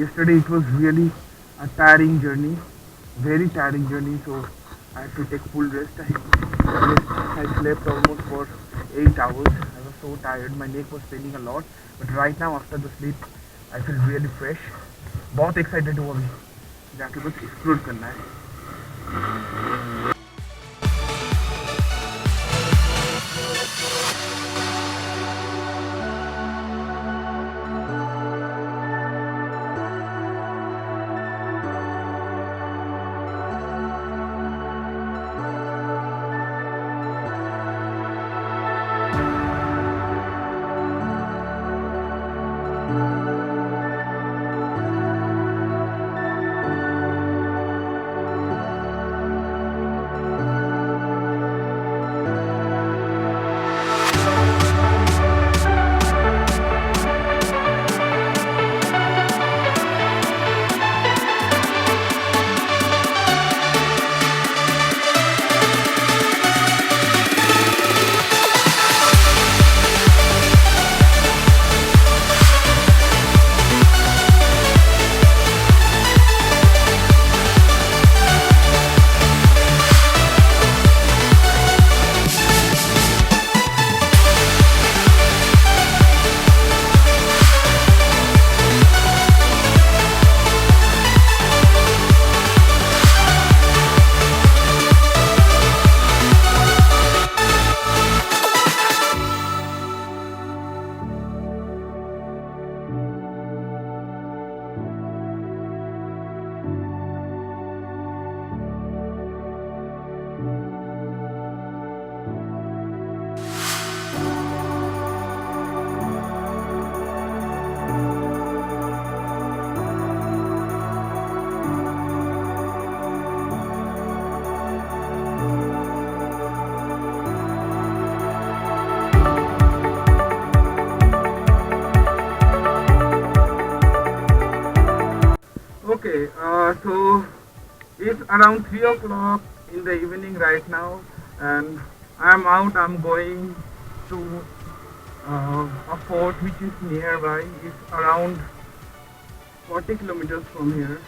Yesterday it was really a tiring journey, very tiring journey. So I had to take full rest. I slept almost for 8 hours. I was so tired. My neck was paining a lot. But right now after the sleep, I feel really fresh. बहुत excited हूँ अभी जाके बस explore करना है. Okay, so it's around 3 o'clock in the evening right now, and I'm out. I'm going to a fort which is nearby. It's around 40 kilometers from here.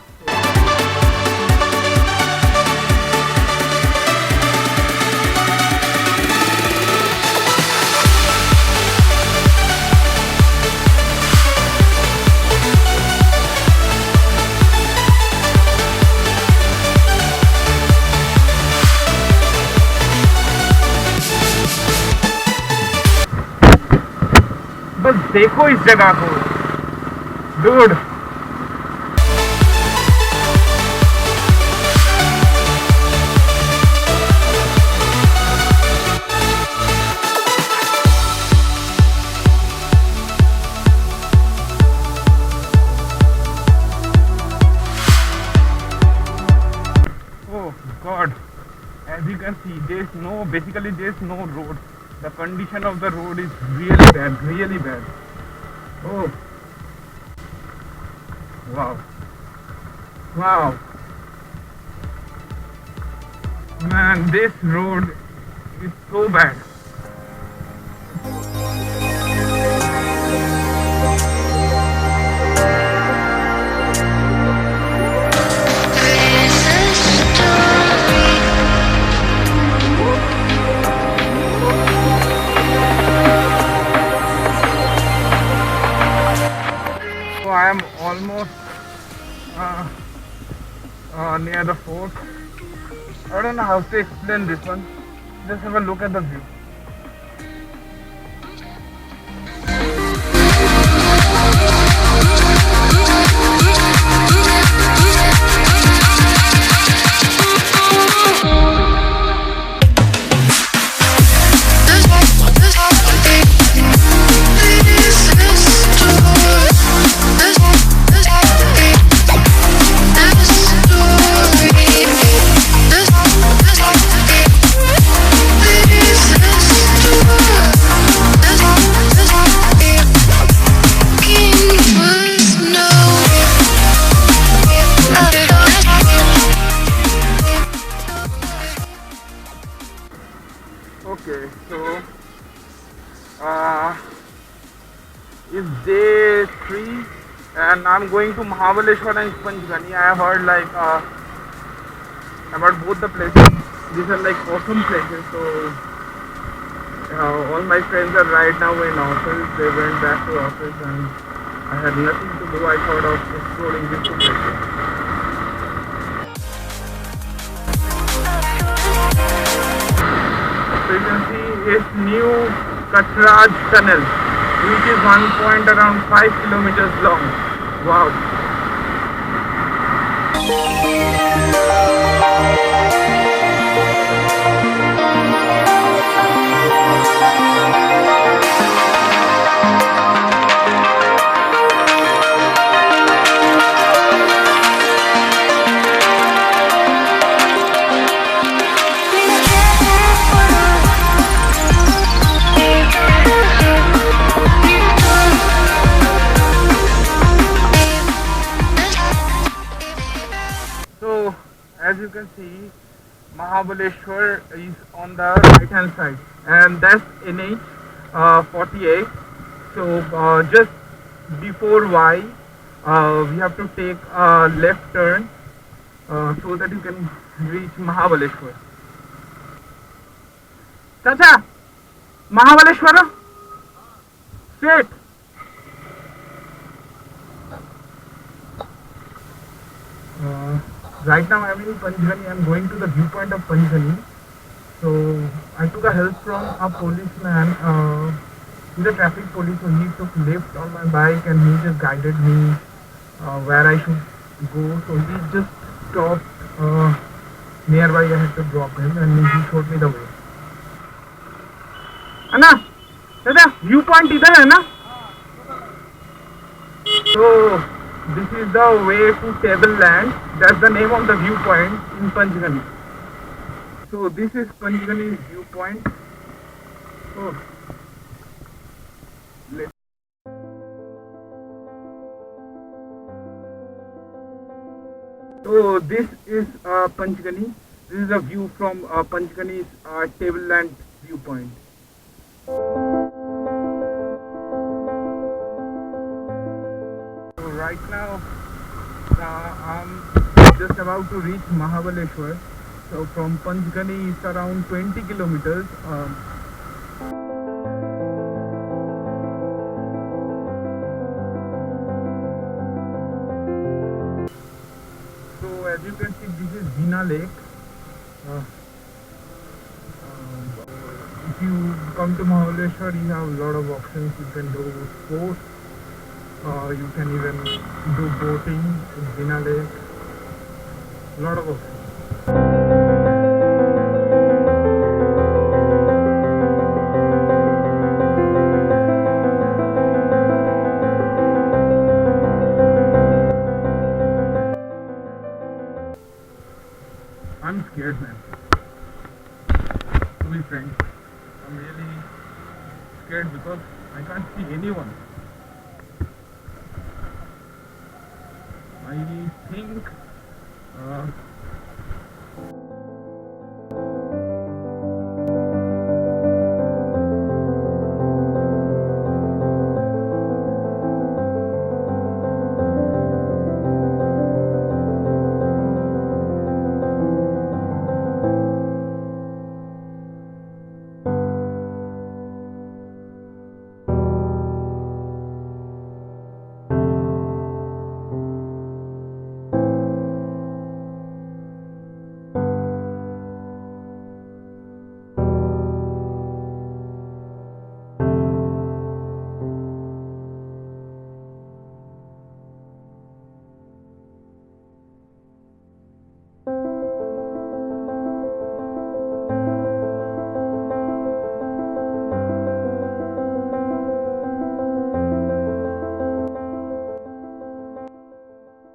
बस देखो इस जगह को, dude. Oh God, as you can see, there's no road. The condition of the road is really bad, really bad. Oh, wow, wow, man, this road is so bad. I am almost near the fort. I don't know how to explain this one. Just have a look at the view. Okay, so it's day 3 and I'm going to Mahabaleshwar and Panchgani. I have heard like about both the places. These are like awesome places. So all my friends are right now in office. They went back to office and I had nothing to do. I thought of exploring these two places. So you can see it's new Katraj tunnel, which is one point around 5 kilometers long. Wow. So as you can see, Mahabaleshwar is on the right hand side, and that's NH 48. So just before Y, we have to take a left turn so that you can reach Mahabaleshwar. Chacha, Mahabaleshwar, straight. Uh, right now I'm in Panchgani. I'm going to the viewpoint of Panchgani. So I took a help from a policeman. He's a traffic police, so he took lift on my bike and he just guided me where I should go. So he just stopped nearby. I had to drop him and he showed me the way. अन्ना दादा viewpoint इधर है ना. So this is the way to Table Land. That's the name of the viewpoint in Panchgani. So this is Panchgani's viewpoint. Oh. So this is Panchgani. This is a view from Panchgani's Table Land viewpoint. So right now I'm just about to reach Mahabaleshwar. So from Panchgani it's around 20 kilometers. So as you can see, this is Veena Lake. If you come to Mahabaleshwar, you have a lot of options. You can do sports. You can even do boating in Veena Lake. A lot of options. I'm scared, man. To be frank, I'm really scared because I can't see anyone. I think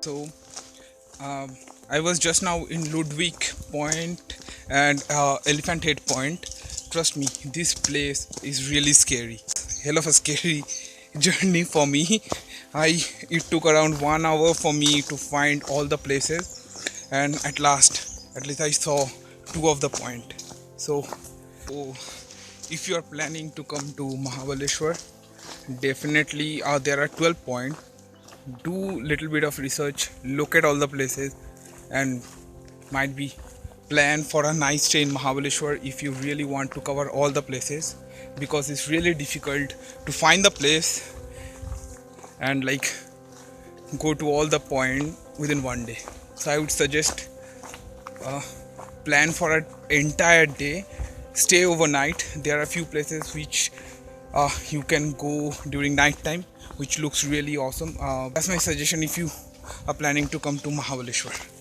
So I was just now in Ludwig Point and Elephant Head Point. Trust me, this place is really scary. Hell of a scary journey for me. It took around 1 hour for me to find all the places, and at least I saw two of the point. So if you are planning to come to Mahabaleshwar, definitely there are 12 points. do little bit of research, look at all the places, and might be plan for a nice stay in Mahabaleshwar if you really want to cover all the places, because it's really difficult to find the place and like go to all the point within one day. So I would suggest plan for an entire day, stay overnight. There are a few places which you can go during night time, which looks really awesome. That's my suggestion if you are planning to come to Mahabaleshwar.